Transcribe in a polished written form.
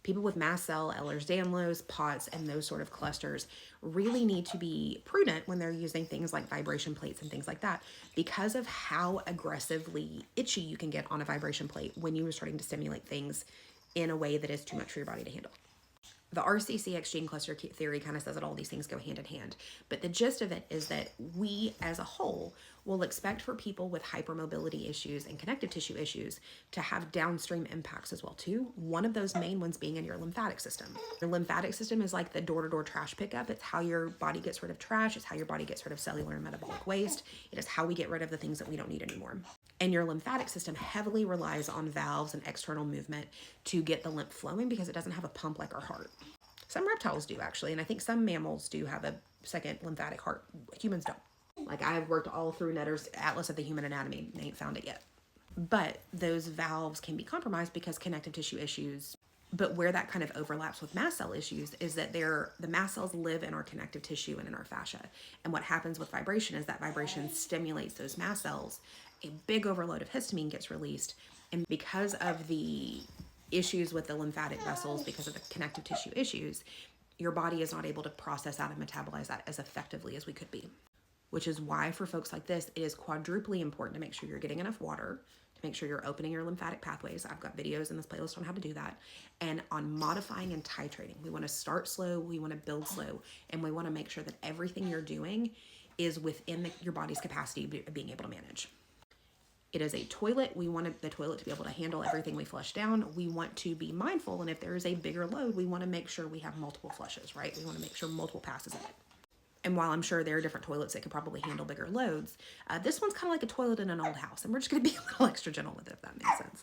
People with mast cell, Ehlers, danlos, POTS, and those sort of clusters really need to be prudent when they're using things like vibration plates and things like that, because of how aggressively itchy you can get on a vibration plate when you are starting to stimulate things in a way that is too much for your body to handle. The RCCX gene cluster theory kind of says that all these things go hand in hand. But the gist of it is that we as a whole will expect for people with hypermobility issues and connective tissue issues to have downstream impacts as well too. One of those main ones being in your lymphatic system. Your lymphatic system is like the door-to-door trash pickup. It's how your body gets rid of trash. It's how your body gets rid of cellular and metabolic waste. It is how we get rid of the things that we don't need anymore. And your lymphatic system heavily relies on valves and external movement to get the lymph flowing because it doesn't have a pump like our heart. Some reptiles do actually, and I think some mammals do have a second lymphatic heart. Humans don't. Like I've worked all through Netter's Atlas of the Human Anatomy, they ain't found it yet. But those valves can be compromised because connective tissue issues. But where that kind of overlaps with mast cell issues is that the mast cells live in our connective tissue and in our fascia. And what happens with vibration is that vibration stimulates those mast cells. A big overload of histamine gets released. And because of the issues with the lymphatic vessels, because of the connective tissue issues, your body is not able to process that and metabolize that as effectively as we could be. Which is why for folks like this, it is quadruply important to make sure you're getting enough water, to make sure you're opening your lymphatic pathways. I've got videos in this playlist on how to do that, and on modifying and titrating. We want to start slow, we want to build slow, and we want to make sure that everything you're doing is within your body's capacity of being able to manage. It is a toilet. We want the toilet to be able to handle everything we flush down. We want to be mindful, and if there is a bigger load, we want to make sure we have multiple flushes, right? We want to make sure multiple passes of it. And while I'm sure there are different toilets that could probably handle bigger loads, this one's kind of like a toilet in an old house, and we're just going to be a little extra gentle with it, if that makes sense.